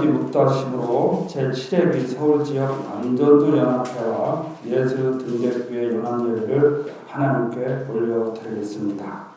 다같이 묵다심으로 제7회기 서울지역 안전도 연합회와 예수 등대교회 연합예배를 하나님께 올려드리겠습니다.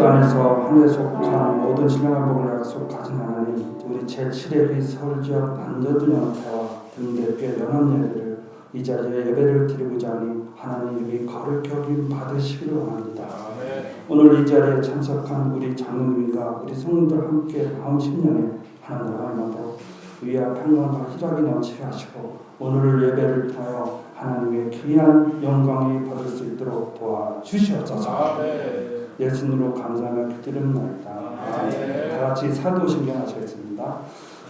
안에서 하늘에 속한 모든 신령한 복을 약속하신 하나님, 우리 제7회기 서울지역 안전도 연합회와 등대교회 연합예배를 이 자리에 예배를 드리고자 하니 하나님이 거룩히 여김 받으시기를 원합니다. 오늘 이 자리에 참석한 우리 장로님과 우리 성도들 함께 다음 10년에 하나님 나라로 위와 평강과 희락이 넘치게 하시고 오늘 예배를 통하여 하나님의 귀한 영광이 받을 수 있도록 도와주시옵소서. 예수님으로 감사하며 기도드립니다. 다같이 사도신경 하시겠습니다.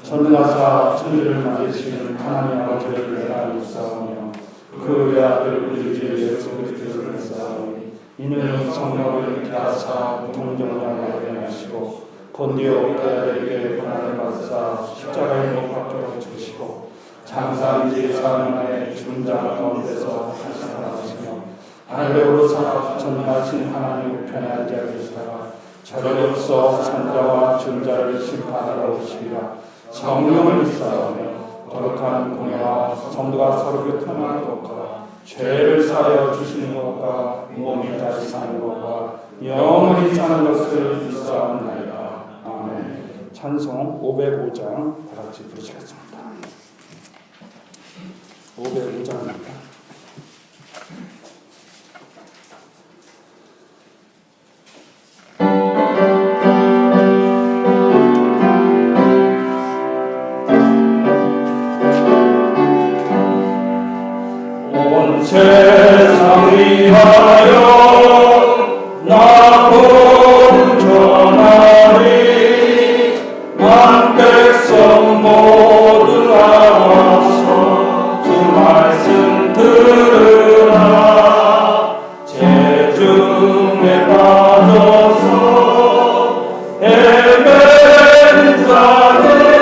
전능하사 천지를 만드신 하나님 아버지를 내가 믿사오며 그 외아들 우리 주 예수 그리스도를 믿사오니 이는 성령을 있게 하사 동정자가 되게 하시고 본디오 빌라도에게 고난을 받으사 십자가에 못 박혀 죽으시고 장사인지 사흘 만에 죽은 자 가운데서 다시 살아나시며 하늘로 살아 전능하신 하나님 우편에 앉아 계시다가 저리로서 산자와 존자를 심판하러 오시리라. 성령을 믿사오며 거룩한 공예와 성도가 서로 교통하는 것과 죄를 사하여 주시는 것과 몸이 다시 사는 것과 영원히 사는 것을 믿사옵나이다. 아멘. 찬송 505장 다같이 부르시겠습니다. 505장입니다. 세상 위하여 나 전하리 만 백성 모두 나와서 주 말씀 들으라. 죄중에 빠져서 헤매는 자들아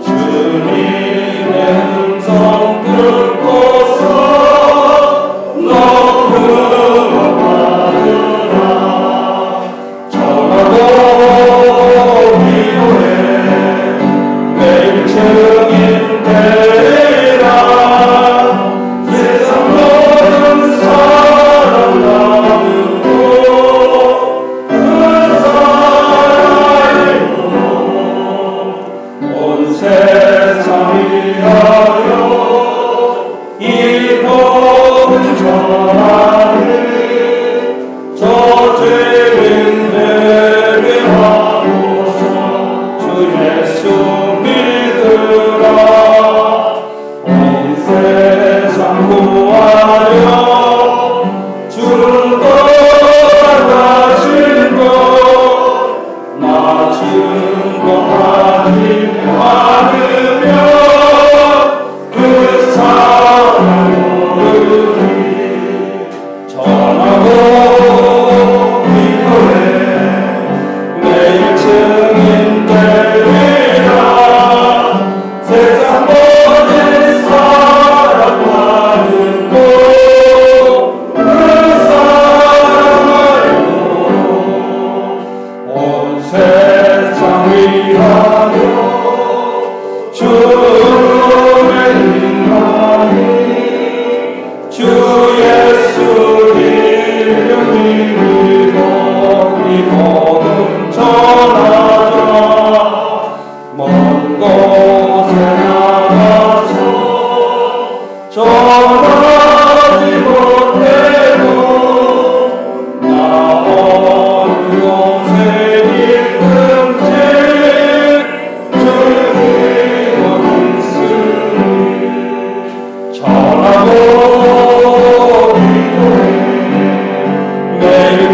주님의 음성 듣고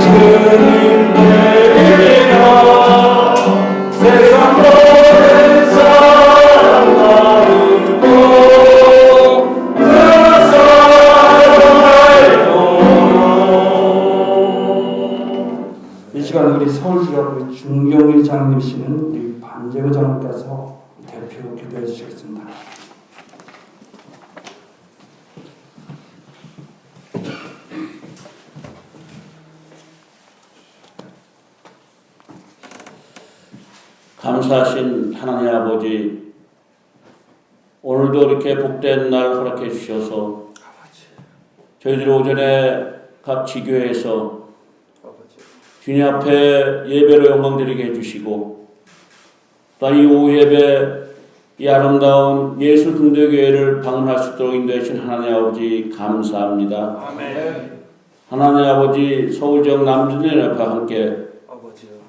주님 이끄시는 우리 반재의장님께서 대표 기도해 주시겠습니다. 감사하신 하나님 아버지, 오늘도 이렇게 복된 날 허락해 주셔서 저희들이 오전에 각 지교회에서 주님 앞에 예배로 영광드리게 해주시고, 또 이 오후 예배 이 아름다운 예수 등대교회를 방문할 수 있도록 인도해 주신 하나님 아버지 감사합니다. 아멘. 하나님 아버지, 서울 지역 남준의 옆에 함께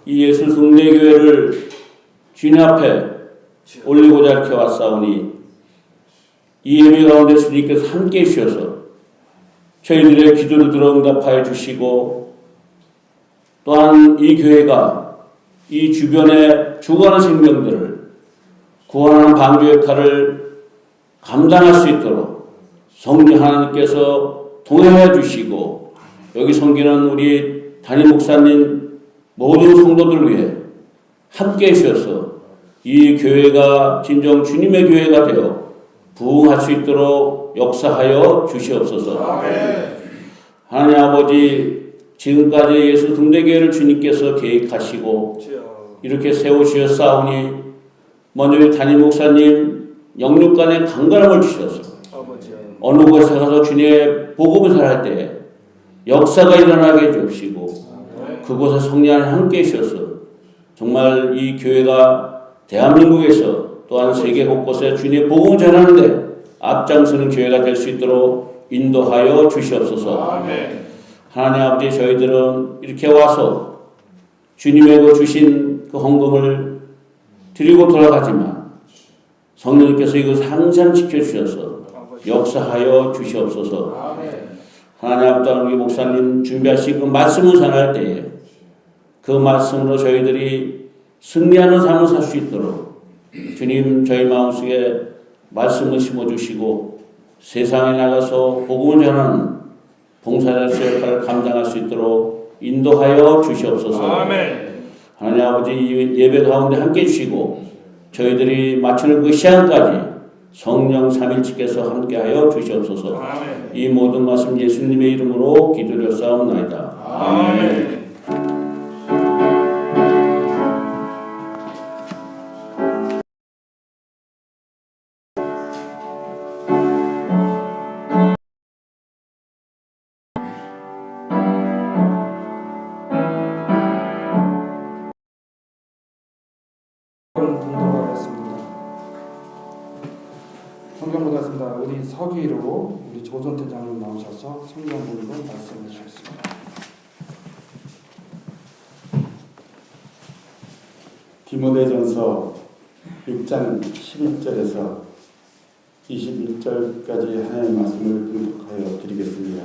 이 예수 등대교회를 주님 앞에 올리고자 이렇게 왔사오니, 이 예배 가운데 주님께서 함께 해주셔서 저희들의 기도를 들어 응답하여 주시고, 또한 이 교회가 이 주변에 죽어가는 생명들을 구원하는 방주 역할을 감당할 수 있도록 성령 하나님께서 동행해 주시고, 여기 섬기는 우리 담임 목사님 모든 성도들을 위해 함께 해주셔서 이 교회가 진정 주님의 교회가 되어 부흥할 수 있도록 역사하여 주시옵소서. 아멘. 하나님 아버지, 지금까지 예수 등대교회를 주님께서 계획하시고 이렇게 세우시었사오니, 먼저 담임 목사님 영육간의 강건함을 주셔서 어느 곳에 가서 주님의 복음을 전할 때 역사가 일어나게 해주시고, 그곳에 성령 함께 해주셔서 정말 이 교회가 대한민국에서 또한 세계 곳곳에 주님의 복음을 전하는데 앞장서는 교회가 될 수 있도록 인도하여 주시옵소서. 아멘. 하나님 아버지, 저희들은 이렇게 와서 주님의 주신 그 헌금을 드리고 돌아가지만 성령님께서 이것을 항상 지켜주셔서 역사하여 주시옵소서. 아멘. 하나님 아버지, 우리 목사님 준비하신 그 말씀을 전할 때에 그 말씀으로 저희들이 승리하는 삶을 살 수 있도록 주님 저희 마음속에 말씀을 심어주시고, 세상에 나가서 복음을 전하는 봉사자의 역할을 감당할 수 있도록 인도하여 주시옵소서. 아멘. 하나님 아버지, 이 예배 가운데 함께 해주시고 저희들이 마치는 그 시간까지 성령 삼일체께서 함께하여 주시옵소서. 아멘. 이 모든 말씀 예수님의 이름으로 기도드렸사옵나이다. 아멘. 분도하겠습니다. 성경 보겠습니다. 우리 서기로 우리 조선 대장님 나오셔서 성경 보는 말씀해 주셨습니다. 디모데전서 6장 11절에서 21절까지 하나님의 말씀을 분독하여 드리겠습니다.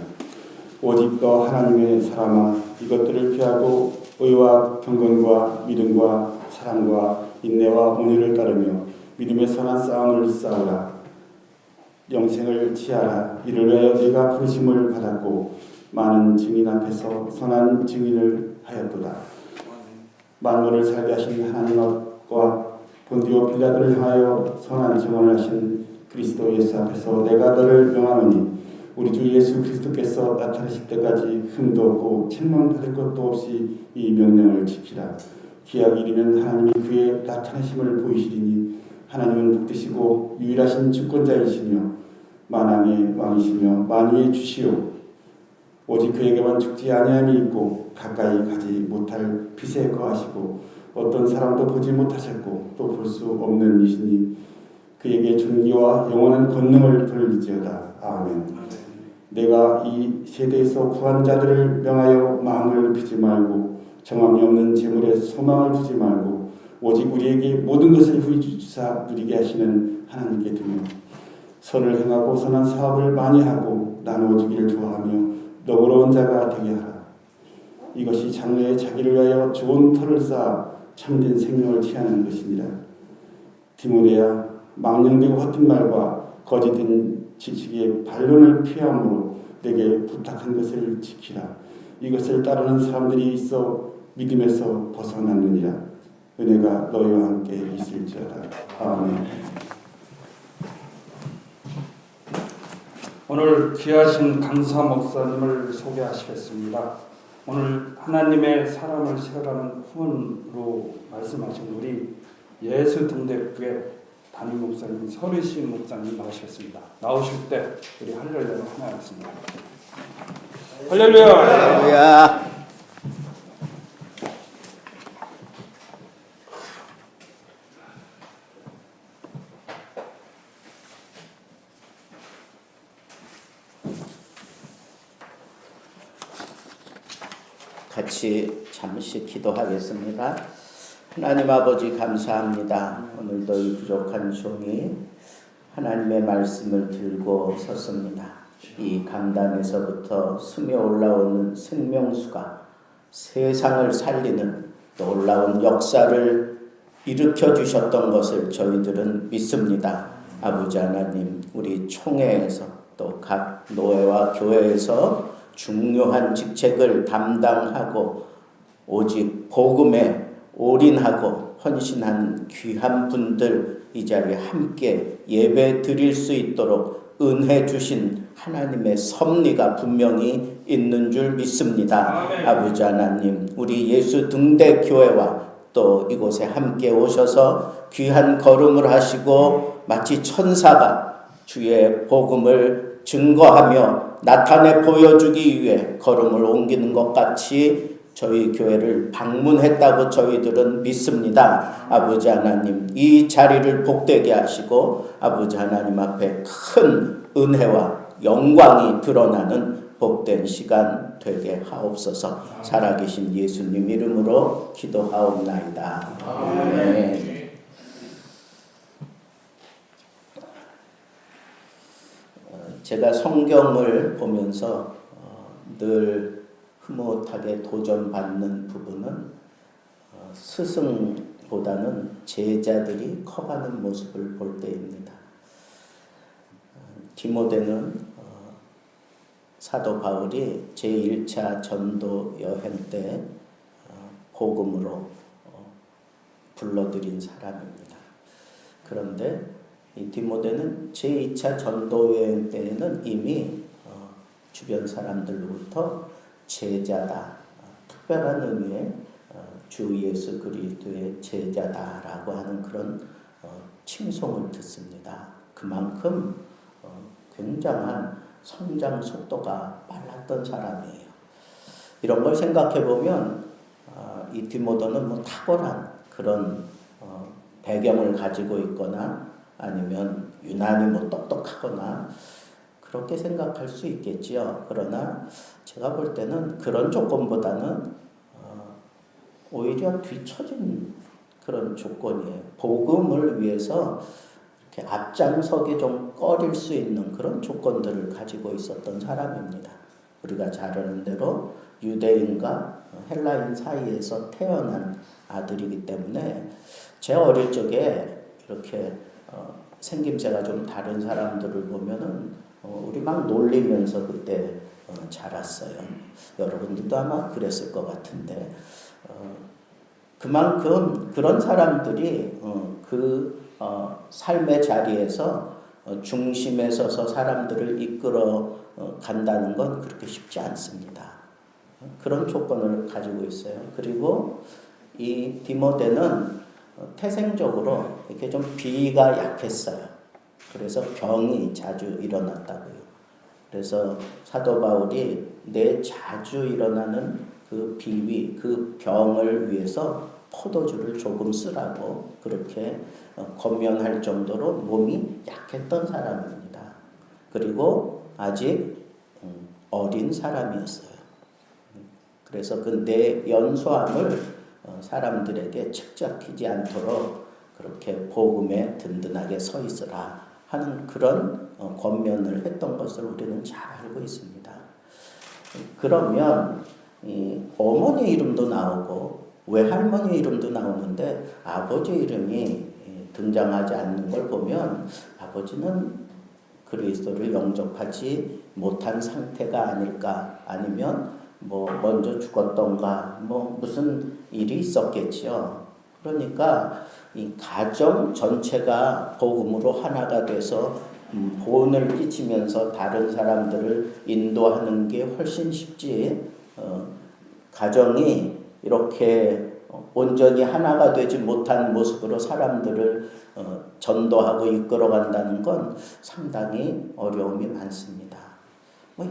오직 너 하나님의 사람아, 이것들을 피하고 의와 경건과 믿음과 사랑과 인내와 온유를 따르며 믿음의 선한 싸움을 싸우라. 영생을 취하라. 이를 위하여 네가 부르심을 받았고 많은 증인 앞에서 선한 증인을 하였도다. 만물을 살게 하신 하나님과 본디오 빌라도를 향하여 선한 증언을 하신 그리스도 예수 앞에서 내가 너를 명하노니, 우리 주 예수 그리스도께서 나타나실 때까지 흠도 없고 책망받을 것도 없이 이 명령을 지키라. 기약 이르면 하나님이 그의 나타나심을 보이시리니, 하나님은 복되시고 유일하신 주권자이시며 만왕의 왕이시며 만유의 주시오. 오직 그에게만 죽지 아니함이 있고 가까이 가지 못할 빛에 거하시고 어떤 사람도 보지 못하셨고 또 볼 수 없는 이시니, 그에게 존귀와 영원한 권능을 돌리지어다. 아멘. 내가 이 세대에서 구한 자들을 명하여 마음을 높이지 말고 정함이 없는 재물에 소망을 두지 말고 오직 우리에게 모든 것을 후히 주사 누리게 하시는 하나님께 두며 선을 행하고 선한 사업을 많이 하고 나누어주기를 좋아하며 너그러운 자가 되게 하라. 이것이 장래에 자기를 위하여 좋은 터를 쌓아 참된 생명을 취하는 것이니라. 디모데야, 망령되고 헛된 말과 거짓된 지식의 반론을 피함으로 내게 부탁한 것을 지키라. 이것을 따르는 사람들이 있어 믿음에서 벗어났느니라. 은혜가 너희와 함께 있을지어다. 아멘. 오늘 귀하신 강사 목사님을 소개하시겠습니다. 오늘 하나님의 사람을 세워가는 후원으로 말씀하신 우리 예수 등대교회 담임 목사님 서르신 목사님 나오시겠습니다. 나오실 때 우리 할렐루야로 하나 하겠습니다. 할렐루야. 할렐루야. 같이 잠시 기도하겠습니다. 하나님 아버지 감사합니다. 오늘도 이 부족한 종이 하나님의 말씀을 들고 섰습니다. 이 강단에서부터 스며 올라오는 생명수가 세상을 살리는 놀라운 역사를 일으켜 주셨던 것을 저희들은 믿습니다. 아버지 하나님, 우리 총회에서 또 각 노회와 교회에서 중요한 직책을 담당하고 오직 복음에 올인하고 헌신한 귀한 분들 이 자리에 함께 예배 드릴 수 있도록 은혜 주신 하나님의 섭리가 분명히 있는 줄 믿습니다. 아멘. 아버지 하나님, 우리 예수 등대교회와 또 이곳에 함께 오셔서 귀한 걸음을 하시고 마치 천사가 주의 복음을 증거하며 나타내 보여주기 위해 걸음을 옮기는 것 같이 저희 교회를 방문했다고 저희들은 믿습니다. 아버지 하나님, 이 자리를 복되게 하시고 아버지 하나님 앞에 큰 은혜와 영광이 드러나는 복된 시간 되게 하옵소서. 살아계신 예수님 이름으로 기도하옵나이다. 아멘. 제가 성경을 보면서 늘 흐뭇하게 도전받는 부분은 스승보다는 제자들이 커가는 모습을 볼 때입니다. 디모데는 사도 바울이 제1차 전도 여행 때 복음으로 불러들인 사람입니다. 그런데 이 디모데는 제2차 전도 여행 때에는 이미 주변 사람들로부터 제자다, 특별한 의미의 주 예수 그리스도의 제자다라고 하는 그런 칭송을 듣습니다. 그만큼 굉장한 성장 속도가 빨랐던 사람이에요. 이런 걸 생각해 보면 이 디모데는 뭐 탁월한 그런 배경을 가지고 있거나 아니면 유난히 뭐 똑똑하거나 그렇게 생각할 수 있겠지요. 그러나 제가 볼 때는 그런 조건보다는 오히려 뒤처진 그런 조건이에요. 복음을 위해서 이렇게 앞장서기 좀 꺼릴 수 있는 그런 조건들을 가지고 있었던 사람입니다. 우리가 잘 아는 대로 유대인과 헬라인 사이에서 태어난 아들이기 때문에 제 어릴 적에 이렇게 생김새가 좀 다른 사람들을 보면은 우리 막 놀리면서 그때 자랐어요. 여러분들도 아마 그랬을 것 같은데 그만큼 그런 사람들이 삶의 자리에서 중심에 서서 사람들을 이끌어 간다는 건 그렇게 쉽지 않습니다. 그런 조건을 가지고 있어요. 그리고 이 디모데는 태생적으로 이렇게 좀 비위가 약했어요. 그래서 병이 자주 일어났다고요. 그래서 사도 바울이 내 자주 일어나는 그 비위, 그 병을 위해서 포도주를 조금 쓰라고 그렇게 권면할 정도로 몸이 약했던 사람입니다. 그리고 아직 어린 사람이었어요. 그래서 그 내 연소함을 사람들에게 책잡히지 않도록 그렇게 복음에 든든하게 서 있으라 하는 그런 권면을 했던 것을 우리는 잘 알고 있습니다. 그러면 어머니 이름도 나오고 외할머니 이름도 나오는데 아버지 이름이 등장하지 않는 걸 보면 아버지는 그리스도를 영접하지 못한 상태가 아닐까, 아니면 뭐 먼저 죽었던가 뭐 무슨 일이 있었겠지요. 그러니까 이 가정 전체가 복음으로 하나가 돼서 보온을 끼치면서 다른 사람들을 인도하는 게 훨씬 쉽지. 가정이 이렇게 온전히 하나가 되지 못한 모습으로 사람들을 전도하고 이끌어간다는 건 상당히 어려움이 많습니다.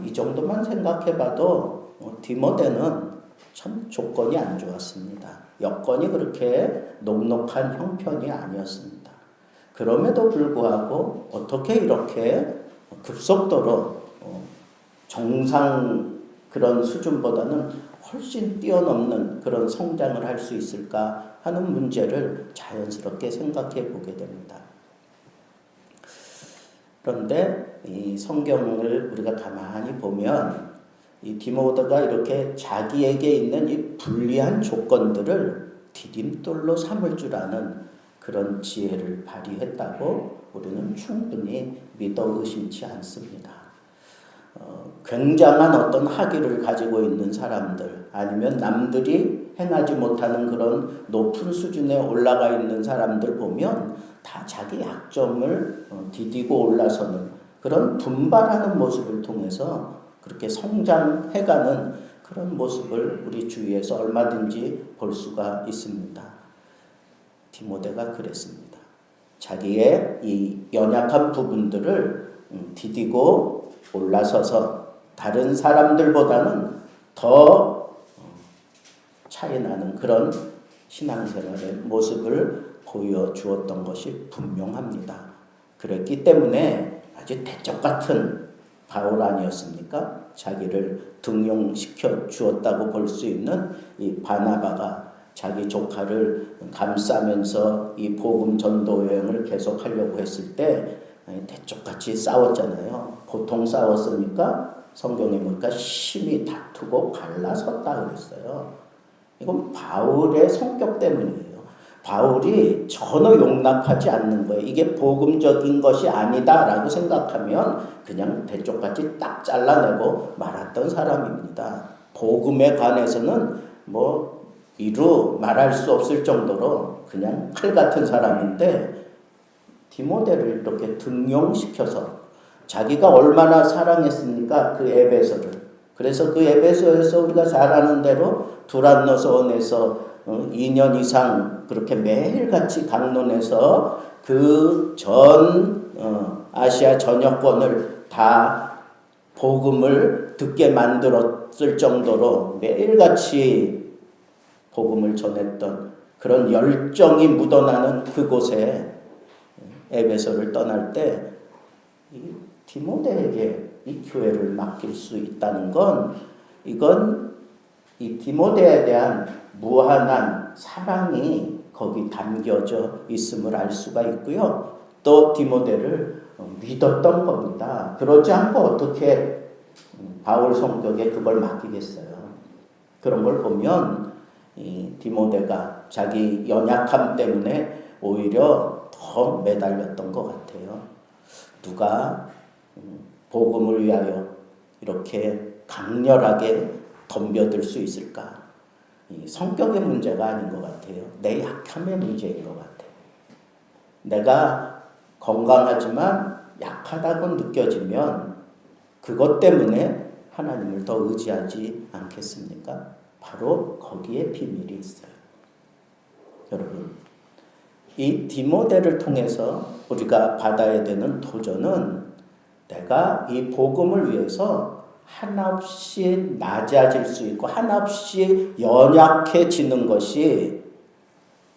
이 정도만 생각해봐도 디모데는 참 조건이 안 좋았습니다. 여건이 그렇게 녹록한 형편이 아니었습니다. 그럼에도 불구하고 어떻게 이렇게 급속도로 정상 그런 수준보다는 훨씬 뛰어넘는 그런 성장을 할 수 있을까 하는 문제를 자연스럽게 생각해 보게 됩니다. 그런데 이 성경을 우리가 가만히 보면 이 디모데가 이렇게 자기에게 있는 이 불리한 조건들을 디딤돌로 삼을 줄 아는 그런 지혜를 발휘했다고 우리는 충분히 믿어 의심치 않습니다. 굉장한 어떤 학위를 가지고 있는 사람들 아니면 남들이 행하지 못하는 그런 높은 수준에 올라가 있는 사람들 보면 다 자기 약점을 디디고 올라서는 그런 분발하는 모습을 통해서 그렇게 성장해가는 그런 모습을 우리 주위에서 얼마든지 볼 수가 있습니다. 디모데가 그랬습니다. 자기의 이 연약한 부분들을 디디고 올라서서 다른 사람들보다는 더 차이 나는 그런 신앙생활의 모습을 보여주었던 것이 분명합니다. 그랬기 때문에 아주 대적 같은 바울 아니었습니까? 자기를 등용시켜 주었다고 볼 수 있는 이 바나바가 자기 조카를 감싸면서 이 복음 전도 여행을 계속하려고 했을 때 대쪽같이 싸웠잖아요. 보통 싸웠습니까? 성경에 보니까 심히 다투고 갈라섰다 그랬어요. 이건 바울의 성격 때문이에요. 바울이 전혀 용납하지 않는 거예요. 이게 복음적인 것이 아니다라고 생각하면 그냥 대쪽같이 딱 잘라내고 말았던 사람입니다. 복음에 관해서는 이루 말할 수 없을 정도로 그냥 칼 같은 사람인데 디모데를 이렇게 등용시켜서 자기가 얼마나 사랑했습니까? 그 에베소를. 그래서 그 에베소에서 우리가 잘 아는 대로 두란노서원에서 2년 이상 그렇게 매일같이 강론해서 그 전 아시아 전역권을 다 복음을 듣게 만들었을 정도로 매일같이 복음을 전했던 그런 열정이 묻어나는 그곳에 에베소를 떠날 때 이 디모데에게 이 교회를 맡길 수 있다는 건 이건 이 디모데에 대한 무한한 사랑이 거기 담겨져 있음을 알 수가 있고요. 또 디모데를 믿었던 겁니다. 그렇지 않고 어떻게 바울 성격에 그걸 맡기겠어요. 그런 걸 보면 이 디모데가 자기 연약함 때문에 오히려 더 매달렸던 것 같아요. 누가 복음을 위하여 이렇게 강렬하게 덤벼들 수 있을까? 이 성격의 문제가 아닌 것 같아요. 내 약함의 문제인 것 같아요. 내가 건강하지만 약하다고 느껴지면 그것 때문에 하나님을 더 의지하지 않겠습니까? 바로 거기에 비밀이 있어요. 여러분, 이 디모데를 통해서 우리가 받아야 되는 도전은 내가 이 복음을 위해서 한없이 낮아질 수 있고 한없이 연약해지는 것이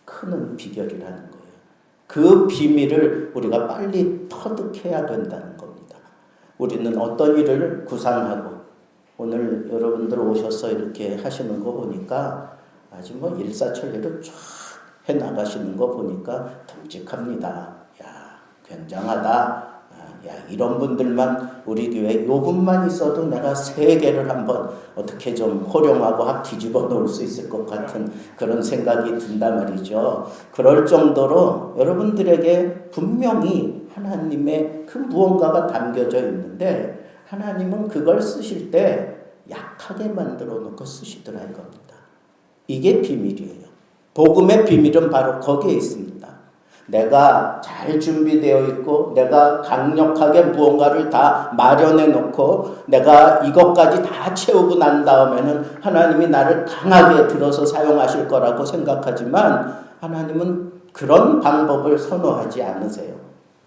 큰 비결이라는 거예요. 그 비밀을 우리가 빨리 터득해야 된다는 겁니다. 우리는 어떤 일을 구상하고 오늘 여러분들 오셔서 이렇게 하시는 거 보니까 아주 일사천리로 쫙 해나가시는 거 보니까 듬직합니다. 야, 굉장하다. 야, 이런 분들만 우리 교회 요 분만 있어도 내가 세계를 한번 어떻게 좀 호령하고 확 뒤집어 놓을 수 있을 것 같은 그런 생각이 든단 말이죠. 그럴 정도로 여러분들에게 분명히 하나님의 그 무언가가 담겨져 있는데 하나님은 그걸 쓰실 때 약하게 만들어 놓고 쓰시더라 이겁니다. 이게 비밀이에요. 복음의 비밀은 바로 거기에 있습니다. 내가 잘 준비되어 있고 내가 강력하게 무언가를 다 마련해 놓고 내가 이것까지 다 채우고 난 다음에는 하나님이 나를 강하게 들어서 사용하실 거라고 생각하지만 하나님은 그런 방법을 선호하지 않으세요.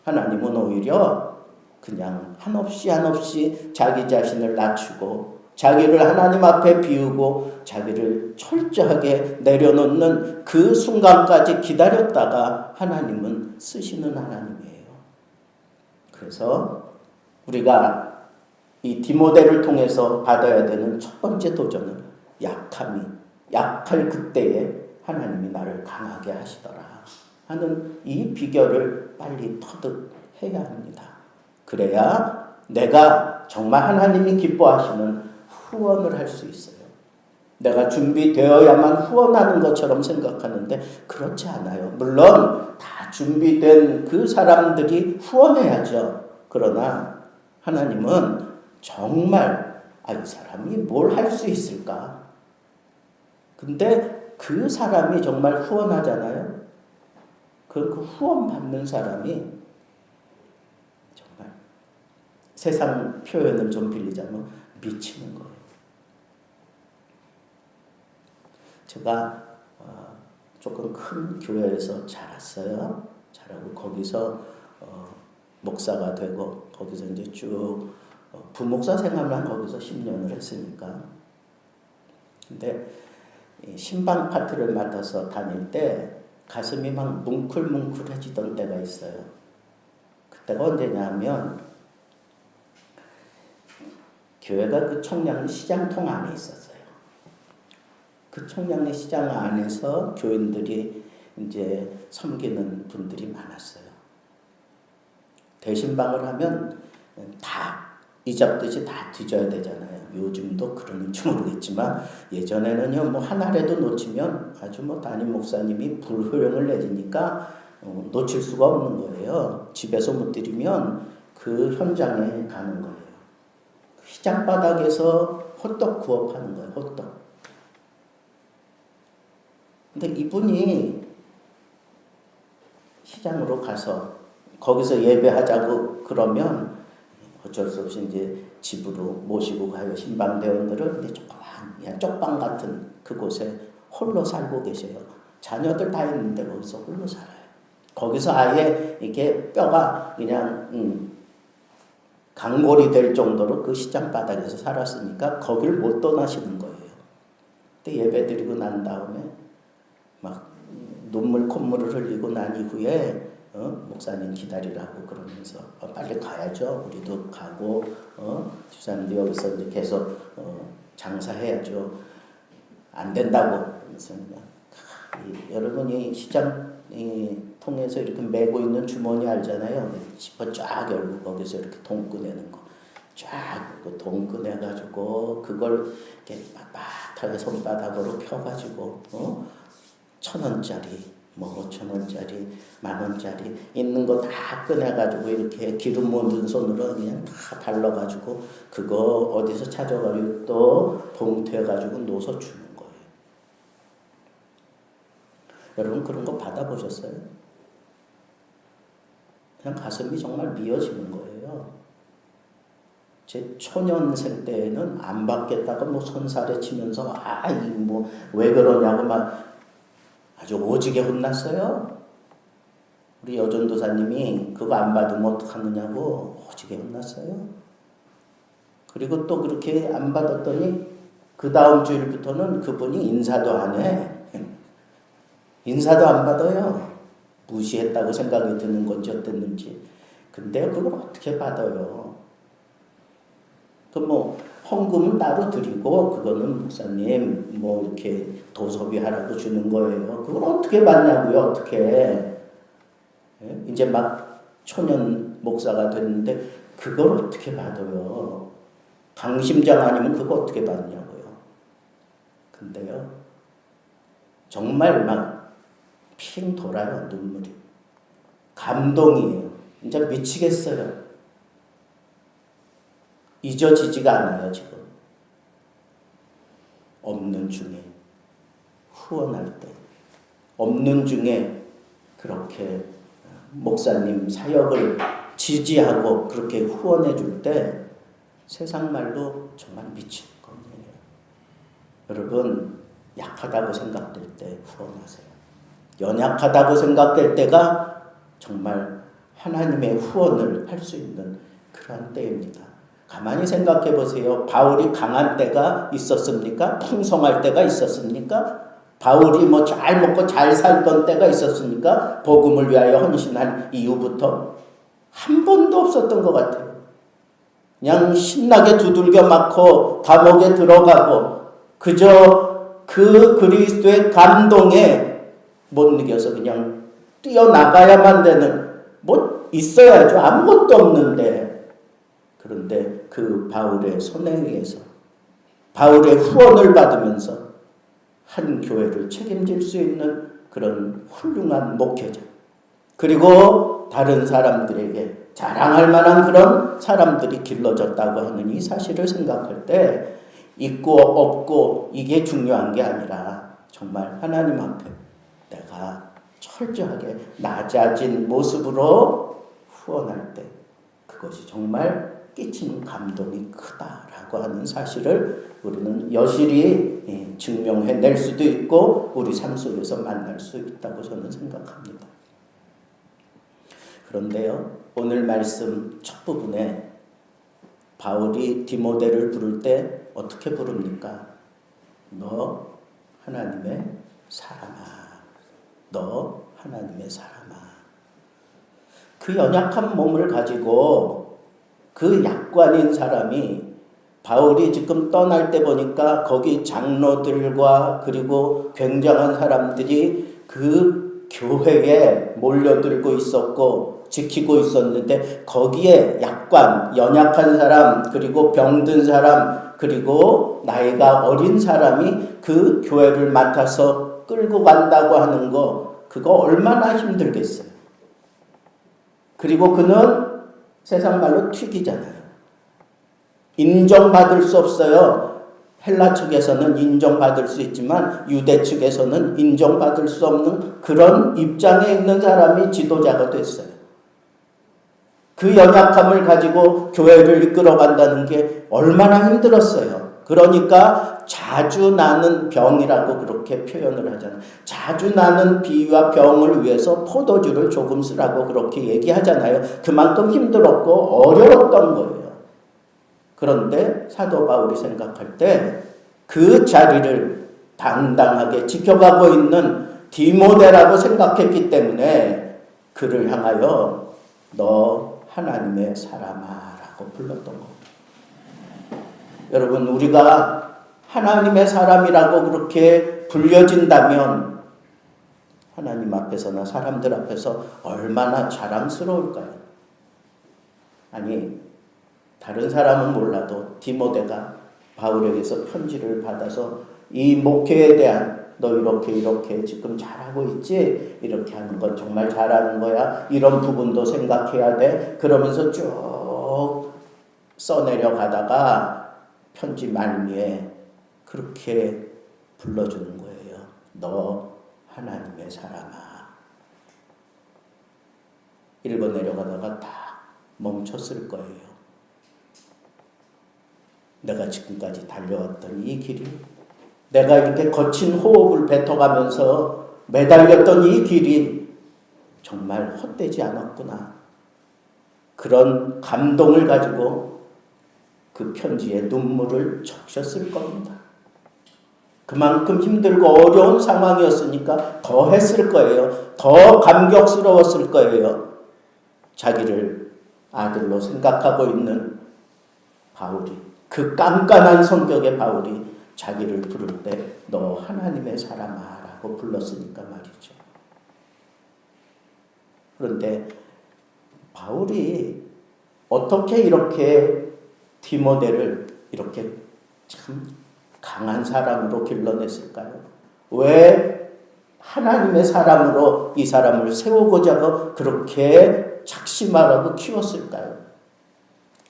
하나님은 오히려 그냥 한없이 자기 자신을 낮추고 자기를 하나님 앞에 비우고 자기를 철저하게 내려놓는 그 순간까지 기다렸다가 하나님은 쓰시는 하나님이에요. 그래서 우리가 이 디모데를 통해서 받아야 되는 첫 번째 도전은 약할 그때에 하나님이 나를 강하게 하시더라 하는 이 비결을 빨리 터득해야 합니다. 그래야 내가 정말 하나님이 기뻐하시는 후원을 할 수 있어요. 내가 준비되어야만 후원하는 것처럼 생각하는데 그렇지 않아요. 물론 다 준비된 그 사람들이 후원해야죠. 그러나 하나님은 정말 이 사람이 뭘 할 수 있을까? 근데 그 사람이 정말 후원하잖아요. 그 후원 받는 사람이 정말 세상 표현을 좀 빌리자면 미치는 거예요. 제가 조금 큰 교회에서 자랐어요. 자라고 거기서 목사가 되고 거기서 이제 쭉 부목사 생활만 거기서 10년을 했으니까. 근데 신방 파트를 맡아서 다닐 때 가슴이 막 뭉클뭉클해지던 때가 있어요. 그때가 언제냐면 교회가 그 청량리 시장통 안에 있었어요. 그 청량리 시장 안에서 교인들이 이제 섬기는 분들이 많았어요. 대신방을 하면 다 이잡듯이 다 뒤져야 되잖아요. 요즘도 그러는지 모르겠지만 예전에는요 뭐 하나라도 놓치면 아주 뭐 담임 목사님이 불효령을 내리니까 놓칠 수가 없는 거예요. 집에서 못 드리면 그 현장에 가는 거예요. 시장 바닥에서 호떡 구워 파는 거예요. 호떡. 근데 이분이 시장으로 가서 거기서 예배하자고 그러면 어쩔 수 없이 이제 집으로 모시고 가요. 신방대원들을. 근데 조그만 쪽방 같은 그곳에 홀로 살고 계세요. 자녀들 다 있는데 거기서 홀로 살아요. 거기서 아예 이렇게 뼈가 그냥 강골이 될 정도로 그 시장 바닥에서 살았으니까 거길 못 떠나시는 거예요. 근데 예배 드리고 난 다음에 막 눈물 콧물을 흘리고 난 이후에 목사님 기다리라고 그러면서 빨리 가야죠. 우리도 가고 집사님도 여기서 이제 계속 장사해야죠. 안 된다고. 그래서 여러분이 시장 통해서 이렇게 메고 있는 주머니 알잖아요. 지퍼 쫙 열고 거기서 이렇게 돈 꺼내는 거. 쫙 돈 꺼내가지고 그걸 이렇게 빳빳하게 손바닥으로 펴가지고 1,000원짜리 뭐 5,000원짜리 10,000원짜리 있는 거 다 꺼내가지고 이렇게 기름 묻은 손으로 그냥 다 발라가지고 그거 어디서 찾아가지고 또 봉투해가지고 넣어서 주는 거예요. 여러분 그런 거 받아보셨어요? 그냥 가슴이 정말 미어지는 거예요. 제 초년생 때에는 안 받겠다고 뭐 손살에 치면서 뭐 왜 그러냐고 막 아주 오지게 혼났어요. 우리 여전도사님이 그거 안 받으면 어떡하느냐고 오지게 혼났어요. 그리고 또 그렇게 안 받았더니 그 다음 주일부터는 그분이 인사도 안 해. 인사도 안 받아요. 무시했다고 생각이 드는 건지 어땠는지. 근데 그걸 어떻게 받아요? 그 뭐 헌금은 따로 드리고 그거는 목사님 뭐 이렇게 도서비 하라고 주는 거예요. 그걸 어떻게 받냐고요? 어떻게? 이제 막 초년 목사가 됐는데 그걸 어떻게 받아요? 강심장 아니면 그거 어떻게 받냐고요? 근데요 정말 막 핑 돌아요. 눈물이. 감동이에요. 진짜 미치겠어요. 잊어지지가 않아요. 지금. 없는 중에 후원할 때 없는 중에 그렇게 목사님 사역을 지지하고 그렇게 후원해 줄 때 세상 말로 정말 미칠 겁니다. 여러분, 약하다고 생각될 때 후원하세요. 연약하다고 생각될 때가 정말 하나님의 후원을 할 수 있는 그런 때입니다. 가만히 생각해 보세요. 바울이 강한 때가 있었습니까? 풍성할 때가 있었습니까? 바울이 뭐 잘 먹고 잘 살던 때가 있었습니까? 복음을 위하여 헌신한 이후부터 한 번도 없었던 것 같아요. 그냥 신나게 두들겨 맞고 감옥에 들어가고 그저 그 그리스도의 감동에 못 이겨서 그냥 뛰어나가야만 되는, 뭐 있어야죠. 아무것도 없는데. 그런데 그 바울의 손에 의해서, 바울의 후원을 받으면서 한 교회를 책임질 수 있는 그런 훌륭한 목회자, 그리고 다른 사람들에게 자랑할 만한 그런 사람들이 길러졌다고 하는 이 사실을 생각할 때 있고 없고 이게 중요한 게 아니라 정말 하나님 앞에 내가 철저하게 낮아진 모습으로 후원할 때 그것이 정말 끼치는 감동이 크다라고 하는 사실을 우리는 여실히 증명해낼 수도 있고 우리 삶 속에서 만날 수 있다고 저는 생각합니다. 그런데요, 오늘 말씀 첫 부분에 바울이 디모데를 부를 때 어떻게 부릅니까? 너 하나님의 사람아. 너 하나님의 사람아. 그 연약한 몸을 가지고 그 약관인 사람이 바울이 지금 떠날 때 보니까 거기 장로들과 그리고 굉장한 사람들이 그 교회에 몰려들고 있었고 지키고 있었는데 거기에 약관, 연약한 사람, 그리고 병든 사람, 그리고 나이가 어린 사람이 그 교회를 맡아서 끌고 간다고 하는 거, 그거 얼마나 힘들겠어요. 그리고 그는 세상 말로 튀기잖아요. 인정받을 수 없어요. 헬라 측에서는 인정받을 수 있지만 유대 측에서는 인정받을 수 없는 그런 입장에 있는 사람이 지도자가 됐어요. 그 연약함을 가지고 교회를 이끌어간다는 게 얼마나 힘들었어요. 그러니까 자주 나는 병이라고 그렇게 표현을 하잖아요. 자주 나는 비와 병을 위해서 포도주를 조금 쓰라고 그렇게 얘기하잖아요. 그만큼 힘들었고 어려웠던 거예요. 그런데 사도 바울이 생각할 때 그 자리를 당당하게 지켜가고 있는 디모데라고 생각했기 때문에 그를 향하여 너 하나님의 사람아라고 불렀던 겁니다. 여러분, 우리가 하나님의 사람이라고 그렇게 불려진다면 하나님 앞에서나 사람들 앞에서 얼마나 자랑스러울까요? 아니, 다른 사람은 몰라도 디모데가 바울에게서 편지를 받아서 이 목회에 대한 너 이렇게 지금 잘하고 있지? 이렇게 하는 건 정말 잘하는 거야. 이런 부분도 생각해야 돼. 그러면서 쭉 써내려 가다가 편지 말미에 그렇게 불러주는 거예요. 너 하나님의 사람아. 읽어 내려가다가 다 멈췄을 거예요. 내가 지금까지 달려왔던 이 길이, 내가 이렇게 거친 호흡을 뱉어가면서 매달렸던 이 길이 정말 헛되지 않았구나. 그런 감동을 가지고 그 편지에 눈물을 적셨을 겁니다. 그만큼 힘들고 어려운 상황이었으니까 더 했을 거예요. 더 감격스러웠을 거예요. 자기를 아들로 생각하고 있는 바울이, 그 깐깐한 성격의 바울이 자기를 부를 때 너 하나님의 사람아라고 불렀으니까 말이죠. 그런데 바울이 어떻게 이렇게 디모데를 이렇게 참 강한 사람으로 길러냈을까요? 왜 하나님의 사람으로 이 사람을 세우고자 그렇게 작심하라고 키웠을까요?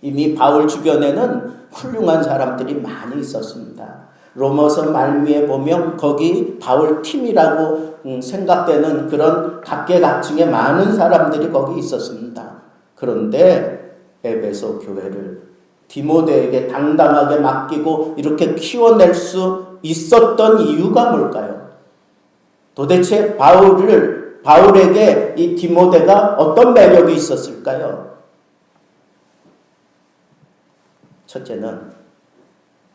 이미 바울 주변에는 훌륭한 사람들이 많이 있었습니다. 로마서 말미에 보면 거기 바울 팀이라고 생각되는 그런 각계각층의 많은 사람들이 거기 있었습니다. 그런데 에베소 교회를 디모데에게 당당하게 맡기고 이렇게 키워낼 수 있었던 이유가 뭘까요? 도대체 바울에게 이 디모데가 어떤 매력이 있었을까요? 첫째는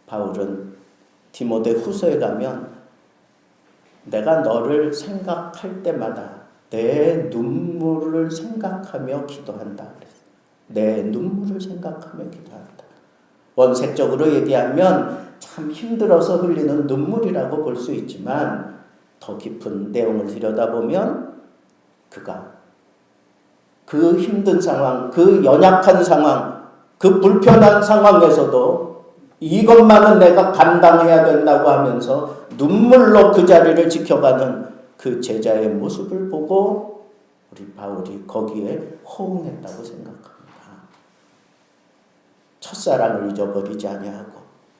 바울은 디모데 후서에 가면 내가 너를 생각할 때마다 내 눈물을 생각하며 기도한다. 내 눈물을 생각하며 기도한다. 원색적으로 얘기하면 참 힘들어서 흘리는 눈물이라고 볼 수 있지만 더 깊은 내용을 들여다보면 그가 그 힘든 상황, 그 연약한 상황, 그 불편한 상황에서도 이것만은 내가 감당해야 된다고 하면서 눈물로 그 자리를 지켜가는 그 제자의 모습을 보고 우리 바울이 거기에 호응했다고 생각합니다. 첫사랑을 잊어버리지 아니하고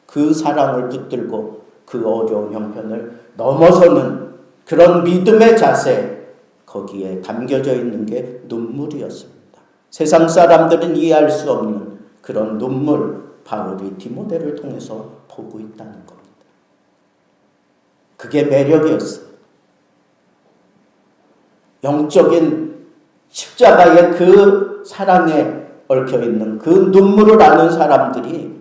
그 사랑을 붙들고 그 어려운 형편을 넘어서는 그런 믿음의 자세, 거기에 담겨져 있는 게 눈물이었습니다. 세상 사람들은 이해할 수 없는 그런 눈물, 바울이 디모데를 통해서 보고 있다는 겁니다. 그게 매력이었어요. 영적인 십자가의 그 사랑에 얽혀있는 그 눈물을 아는 사람들이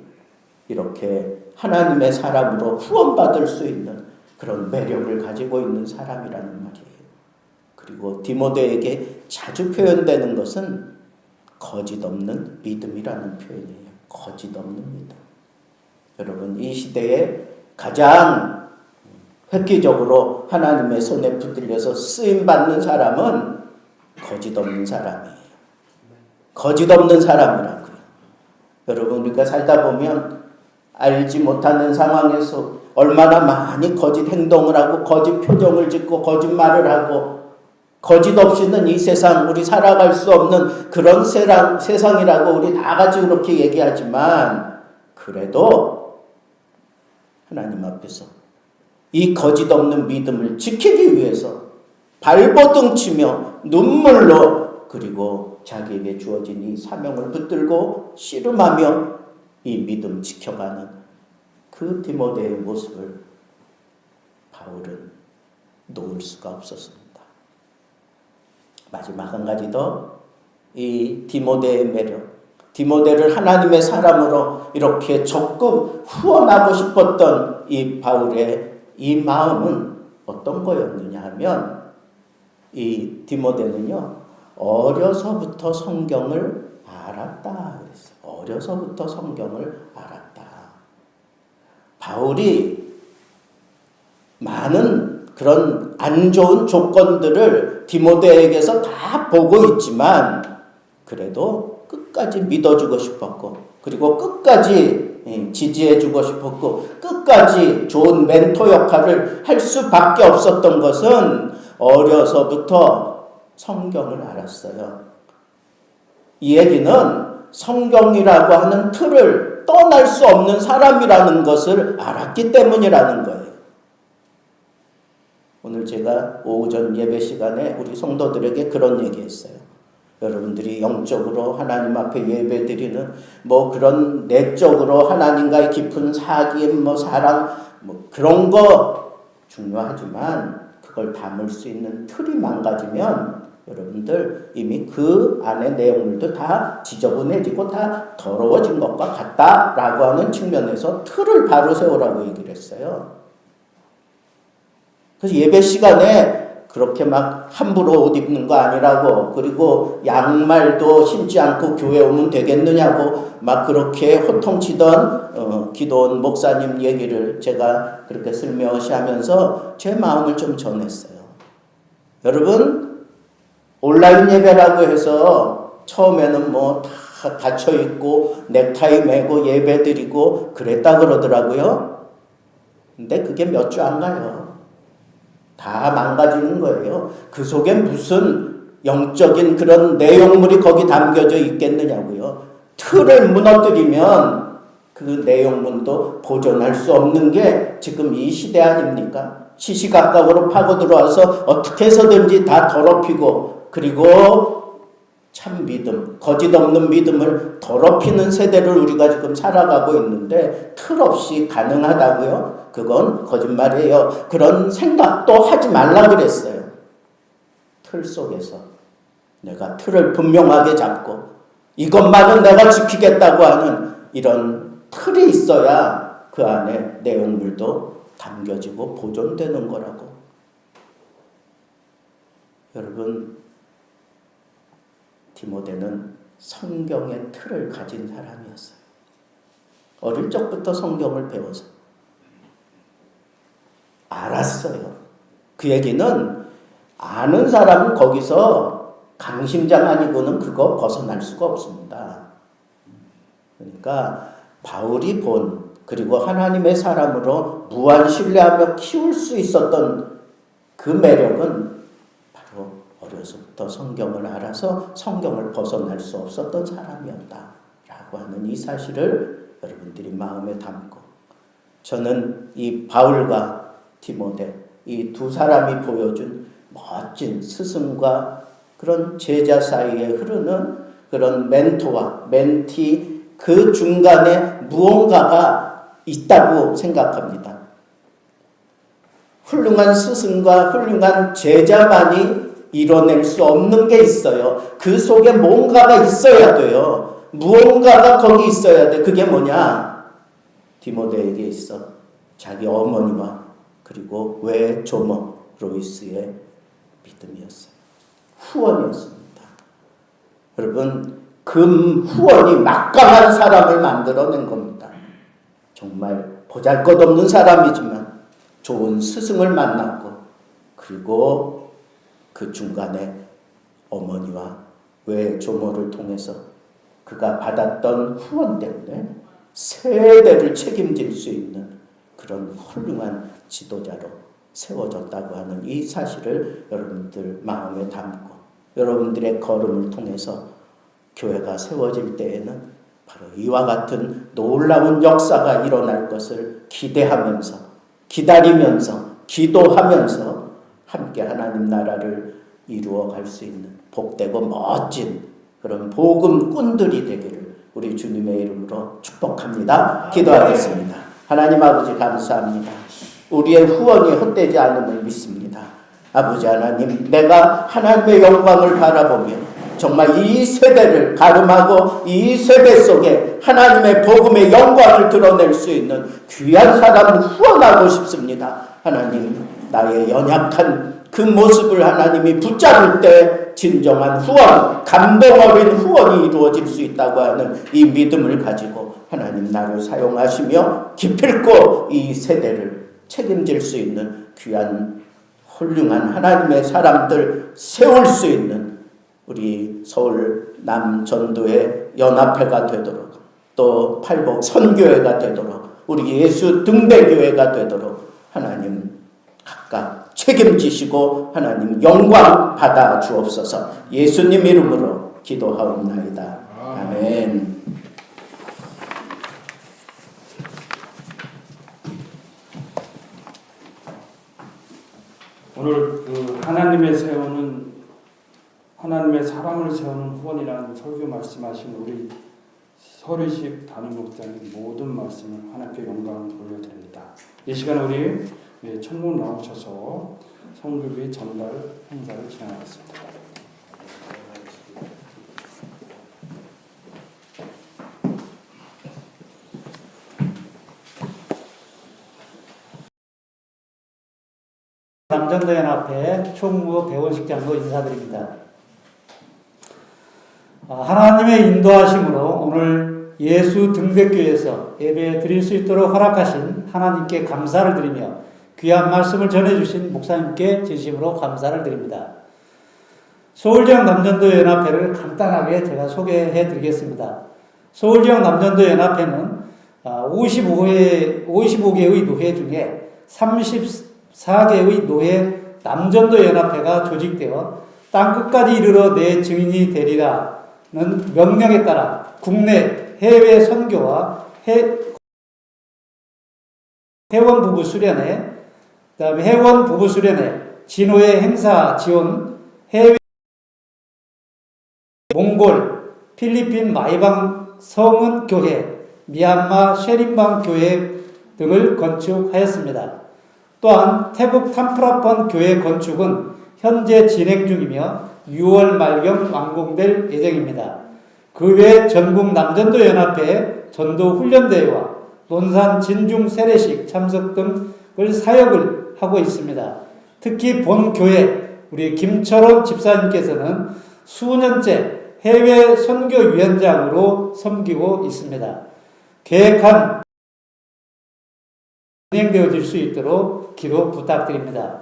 이렇게 하나님의 사람으로 후원받을 수 있는 그런 매력을 가지고 있는 사람이라는 말이에요. 그리고 디모데에게 자주 표현되는 것은 거짓 없는 믿음이라는 표현이에요. 거짓 없는 믿음. 여러분, 이 시대에 가장 획기적으로 하나님의 손에 붙들려서 쓰임받는 사람은 거짓 없는 사람이에요. 거짓 없는 사람이라고요. 여러분, 우리가 살다 보면 알지 못하는 상황에서 얼마나 많이 거짓 행동을 하고 거짓 표정을 짓고 거짓말을 하고 거짓 없이는 이 세상 우리 살아갈 수 없는 그런 세상이라고 우리 다 같이 그렇게 얘기하지만 그래도 하나님 앞에서 이 거짓 없는 믿음을 지키기 위해서 발버둥 치며 눈물로 그리고 자기에게 주어진 이 사명을 붙들고 씨름하며 이 믿음 지켜가는 그 디모데의 모습을 바울은 놓을 수가 없었습니다. 마지막 한 가지 더, 이 디모데의 매력, 디모데를 하나님의 사람으로 이렇게 적극 후원하고 싶었던 이 바울의 이 마음은 어떤 거였느냐 하면 이 디모데는요 어려서부터 성경을 알았다 그랬어요. 어려서부터 성경을 알았다. 바울이 많은 그런 안 좋은 조건들을 디모데에게서 다 보고 있지만 그래도 끝까지 믿어주고 싶었고 그리고 끝까지 지지해주고 싶었고 끝까지 좋은 멘토 역할을 할 수밖에 없었던 것은 어려서부터 성경을 알았어요. 이 얘기는 성경이라고 하는 틀을 떠날 수 없는 사람이라는 것을 알았기 때문이라는 거예요. 오늘 제가 오전 예배 시간에 우리 성도들에게 그런 얘기했어요. 여러분들이 영적으로 하나님 앞에 예배 드리는 뭐 그런 내적으로 하나님과의 깊은 사귐, 뭐 사랑, 뭐 그런 거 중요하지만 그걸 담을 수 있는 틀이 망가지면 여러분들 이미 그 안의 내용물도 다 지저분해지고 다 더러워진 것과 같다라고 하는 측면에서 틀을 바로 세우라고 얘기를 했어요. 그래서 예배 시간에 그렇게 막 함부로 옷 입는 거 아니라고 그리고 양말도 신지 않고 교회 오면 되겠느냐고 막 그렇게 호통치던 기도원 목사님 얘기를 제가 그렇게 슬며시 하면서 제 마음을 좀 전했어요. 여러분 온라인 예배라고 해서 처음에는 뭐 다 갇혀있고 넥타이 매고 예배 드리고 그랬다 그러더라고요. 근데 그게 몇 주 안 가요. 다 망가지는 거예요. 그 속에 무슨 영적인 그런 내용물이 거기 담겨져 있겠느냐고요. 틀을 무너뜨리면 그 내용문도 보존할 수 없는 게 지금 이 시대 아닙니까? 시시각각으로 파고 들어와서 어떻게 해서든지 다 더럽히고, 그리고 참 믿음, 거짓 없는 믿음을 더럽히는 세대를 우리가 지금 살아가고 있는데 틀 없이 가능하다고요? 그건 거짓말이에요. 그런 생각도 하지 말라 그랬어요. 틀 속에서 내가 틀을 분명하게 잡고 이것만은 내가 지키겠다고 하는 이런 틀이 있어야 그 안에 내용물도 담겨지고 보존되는 거라고. 여러분, 디모데는 성경의 틀을 가진 사람이었어요. 어릴 적부터 성경을 배워서 알았어요. 그 얘기는 아는 사람은 거기서 강심장 아니고는 그거 벗어날 수가 없습니다. 그러니까 바울이 본, 그리고 하나님의 사람으로 무한 신뢰하며 키울 수 있었던 그 매력은 바로 어려서부터 성경을 알아서 성경을 벗어날 수 없었던 사람이었다라고 하는 이 사실을 여러분들이 마음에 담고, 저는 이 바울과 디모데, 이 두 사람이 보여준 멋진 스승과 그런 제자 사이에 흐르는 그런 멘토와 멘티, 그 중간에 무언가가 있다고 생각합니다. 훌륭한 스승과 훌륭한 제자만이 이뤄낼 수 없는 게 있어요. 그 속에 뭔가가 있어야 돼요. 무언가가 거기 있어야 돼. 그게 뭐냐? 디모데에게 있어. 자기 어머니와 그리고 외조모 로이스의 믿음이었어요. 후원이었습니다. 여러분, 그 후원이 막강한 사람을 만들어낸 겁니다. 정말 보잘것없는 사람이지만 좋은 스승을 만났고, 그리고 그 중간에 어머니와 외조모를 통해서 그가 받았던 후원 때문에 세대를 책임질 수 있는 그런 훌륭한 지도자로 세워졌다고 하는 이 사실을 여러분들 마음에 담고, 여러분들의 걸음을 통해서 교회가 세워질 때에는 바로 이와 같은 놀라운 역사가 일어날 것을 기대하면서, 기다리면서, 기도하면서 함께 하나님 나라를 이루어 갈 수 있는 복되고 멋진 그런 복음꾼들이 되기를 우리 주님의 이름으로 축복합니다. 기도하겠습니다. 하나님 아버지 감사합니다. 우리의 후원이 헛되지 않음을 믿습니다. 아버지 하나님, 내가 하나님의 영광을 바라보며 정말 이 세대를 가름하고 이 세대 속에 하나님의 복음의 영광을 드러낼 수 있는 귀한 사람을 후원하고 싶습니다. 하나님, 나의 연약한 그 모습을 하나님이 붙잡을 때 진정한 후원, 감동 어린 후원이 이루어질 수 있다고 하는 이 믿음을 가지고 하나님 나를 사용하시며 기필코 이 세대를 책임질 수 있는 귀한 훌륭한 하나님의 사람들 세울 수 있는 우리 서울 남전도의 연합회가 되도록, 또 팔복 선교회가 되도록, 우리 예수 등대교회가 되도록 하나님 각각 책임지시고 하나님 영광 받아 주옵소서. 예수님 이름으로 기도하옵나이다. 아멘. 오늘 그 하나님의 사람을 세우는 후원이라는 설교 말씀하신 우리 서류식 담임 목사님 모든 말씀을 하나님께 영광을 돌려드립니다. 이 시간 우리 천문 나오셔서 성교비 전달 행사를 진행하겠습니다. 남전도연합회 총무 배원식장로 인사드립니다. 하나님의 인도하심으로 오늘 예수 등대교회에서 예배 드릴 수 있도록 허락하신 하나님께 감사를 드리며 귀한 말씀을 전해주신 목사님께 진심으로 감사를 드립니다. 서울지역 남전도연합회를 간단하게 제가 소개해 드리겠습니다. 서울지역 남전도연합회는 55개의 노회 중에 34개의 노회 남전도연합회가 조직되어 땅끝까지 이르러 내 증인이 되리라는 명령에 따라 국내 해외 선교와 회원 부부 수련회, 그다음에 회원 부부 수련회, 진호회 행사 지원, 해외 몽골, 필리핀 마이방 성은 교회, 미얀마 쉐림방 교회 등을 건축하였습니다. 또한 태국 탐프라펀 교회 건축은 현재 진행 중이며 6월 말경 완공될 예정입니다. 그 외 전국 남전도 연합회 전도 훈련대회와 논산 진중 세례식 참석 등을 사역을 하고 있습니다. 특히 본 교회 우리 김철원 집사님께서는 수년째 해외 선교위원장으로 섬기고 있습니다. 계획한 진행되어질 수 있도록 기도 부탁드립니다.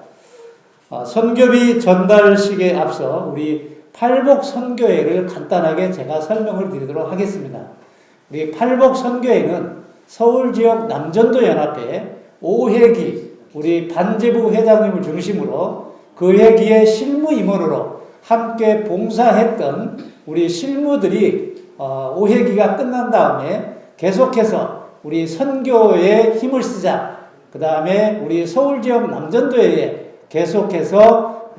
선교비 전달식에 앞서 우리 팔복 선교회를 간단하게 제가 설명을 드리도록 하겠습니다. 우리 팔복 선교회는 서울 지역 남전도 연합회 5회기 우리 반제부 회장님을 중심으로 그 회기의 실무 임원으로 함께 봉사했던 우리 실무들이 5회기가 끝난 다음에 계속해서 우리 선교에 힘을 쓰자. 그 다음에 우리 서울 지역 남전도에 계속해서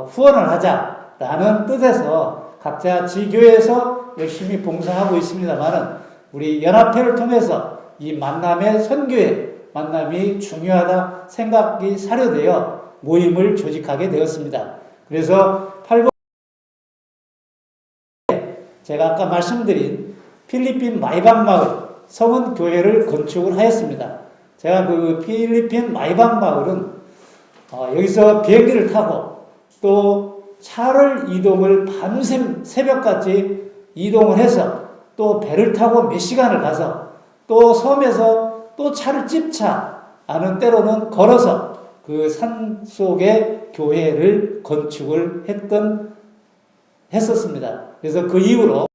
후원을 하자라는 뜻에서 각자 지교에서 열심히 봉사하고 있습니다만은 우리 연합회를 통해서 이 만남의 선교의 만남이 중요하다 생각이 사료되어 모임을 조직하게 되었습니다. 그래서 제가 아까 말씀드린 필리핀 마이방 마을 성은 교회를 건축을 하였습니다. 제가 그 필리핀 마이방 마을은 여기서 비행기를 타고 또 차를 이동을 밤샘 새벽까지 이동을 해서 또 배를 타고 몇 시간을 가서 또 섬에서 또 차를 찝차 아는 때로는 걸어서 그 산 속에 교회를 건축을 했었습니다. 그래서 그 이후로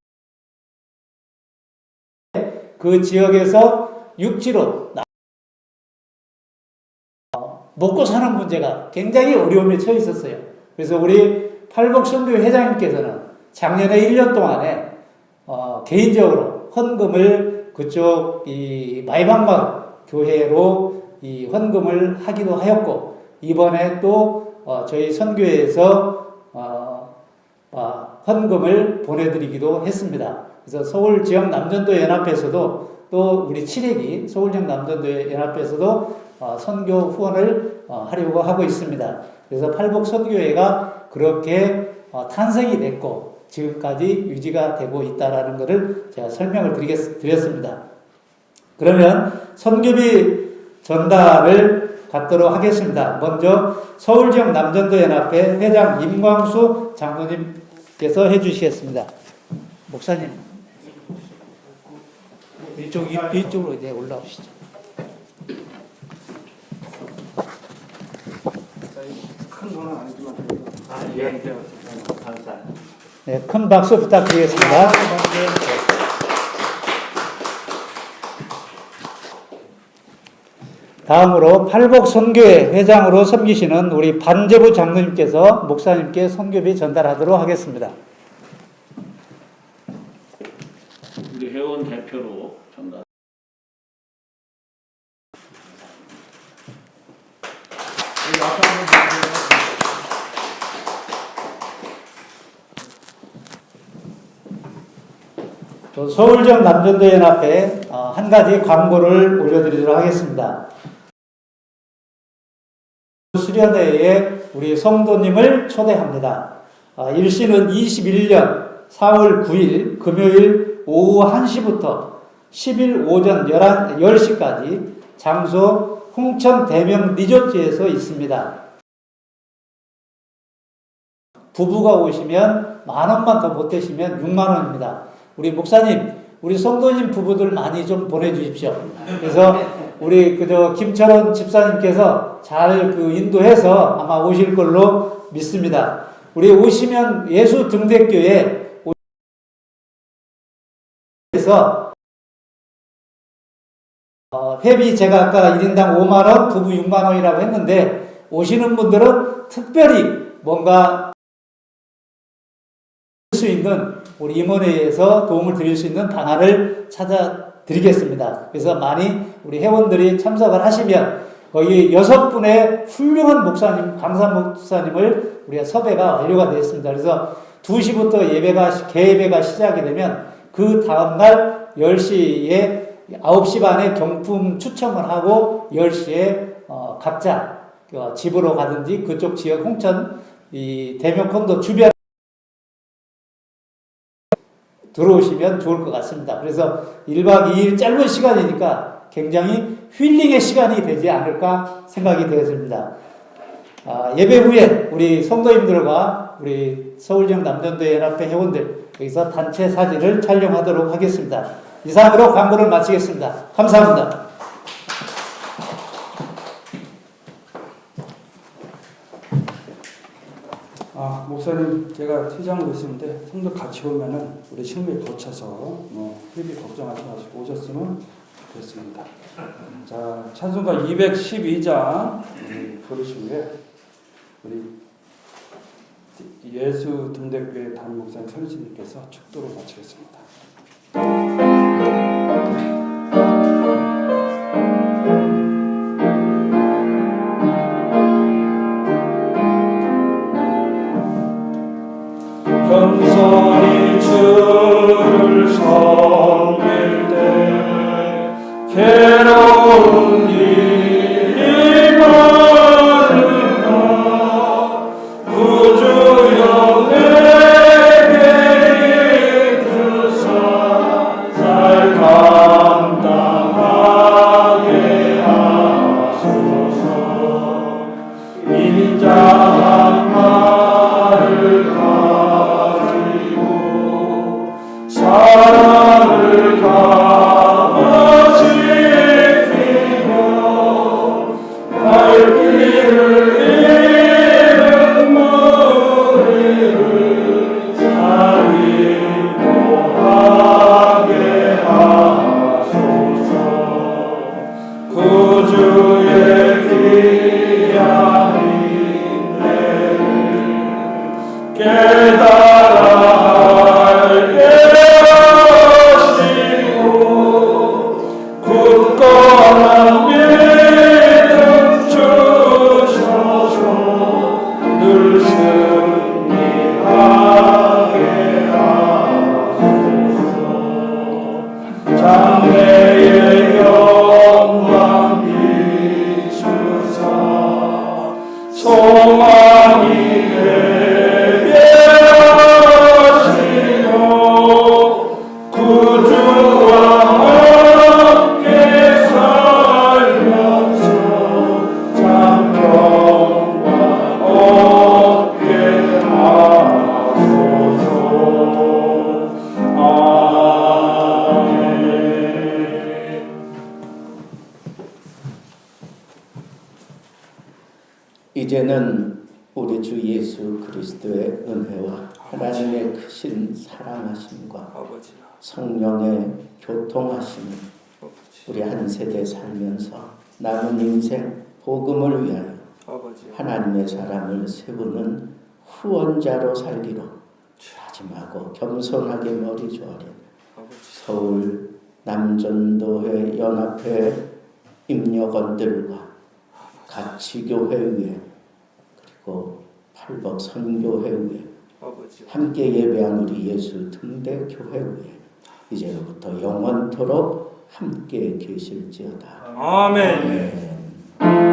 그 지역에서 육지로 먹고 사는 문제가 굉장히 어려움에 처해 있었어요. 그래서 우리 팔복선교 회장님께서는 작년에 1년 동안에 개인적으로 헌금을 그쪽 이 마이방마을 교회로 이 헌금을 하기도 하였고 이번에 또 저희 선교회에서 헌금을 보내드리기도 했습니다. 그래서 서울 지역 남전도 연합회에서도 또 우리 칠회기 서울 지역 남전도 연합회에서도 선교 후원을 하려고 하고 있습니다. 그래서 팔복 선교회가 그렇게 탄생이 됐고 지금까지 유지가 되고 있다라는 것을 제가 설명을 드렸습니다. 그러면 선교비 전달을 갖도록 하겠습니다. 먼저 서울 지역 남전도 연합회 회장 임광수 장로님께서 해주시겠습니다. 목사님 이쪽으로 이제 올라오시죠. 큰 돈은 아니지만 예. 감사합니다. 네, 큰 박수 부탁드리겠습니다. 다음으로 팔복 선교회 회장으로 섬기시는 우리 반제부 장로님께서 목사님께 선교비 전달하도록 하겠습니다. 우리 회원 대표로 전달. 또 서울지역 남전도 연합회 한 가지 광고를 올려드리도록 하겠습니다. 수련회에 우리 성도님을 초대합니다. 일시는 21년 4월 9일 금요일 오후 1시부터 10일 오전 10시까지 장소 홍천 대명 리조트에서 있습니다. 부부가 오시면 10,000원만 더 보태시면 60,000원입니다. 우리 목사님, 우리 성도님 부부들 많이 좀 보내주십시오. 그래서 우리 김철원 집사님께서 잘 인도해서 아마 오실 걸로 믿습니다. 우리 오시면 예수 등대교회 에서 회비 제가 아까 1인당 5만원, 부부 6만원이라고 했는데 오시는 분들은 특별히 뭔가 수 있는 우리 임원회에서 도움을 드릴 수 있는 방안을 찾아 드리겠습니다. 그래서 많이 우리 회원들이 참석을 하시면 거의 6분의 훌륭한 목사님, 강사 목사님을 우리가 섭외가 완료가 되었습니다. 그래서 2시부터 개예배가 시작이 되면 그 다음날 10시에 9시 반에 경품 추첨을 하고 10시에 각자 집으로 가든지 그쪽 지역 홍천 이 대명콘도 주변 들어오시면 좋을 것 같습니다. 그래서 1박 2일 짧은 시간이니까 굉장히 힐링의 시간이 되지 않을까 생각이 되었습니다. 예배 후에 우리 성도님들과 우리 서울지역 남전도회 연합회 회원들 여기서 단체 사진을 촬영하도록 하겠습니다. 이상으로 광고를 마치겠습니다. 감사합니다. 목사님, 제가 퇴장으로 있는데 성도 같이 오면은 우리 식물 거쳐서 회비 걱정하지 마시고 오셨으면 좋겠습니다. 자, 찬송가 212장 부르시고요. 우리 예수 등대교회 담임 목사님 선생님께서 축도로 마치겠습니다. 겸손히 주를 섬길 때 괴로운 일이 많으나 구주 영에게 주사 잘 감당하게 하소서. 인자한 말을 사랑을 감화시키며 발길을 잃은 머리를 잘 인도하게 하소서. 구주의 귀한 인내를 깨달아 굳건한 믿음 주셔서 늘 승리하게 하소서. 장래의 영광 비추사 소망이 되게 하시고 구주와 이제는 우리 주 예수 그리스도의 은혜와 하나님의 크신 사랑하심과 성령의 교통하심이 우리 한 세대 살면서 남은 인생 복음을 위하여 하나님의 사람을 세우는 후원자로 살기로 다짐하고 겸손하게 머리 조아린 서울 남전도회 연합회 임역원들과 가치교회의회 그리고 팔복 선교회의회 함께 예배한 우리 예수 등대교회의회 이제로부터 영원토록 함께 계실지어다. 아멘. 아멘.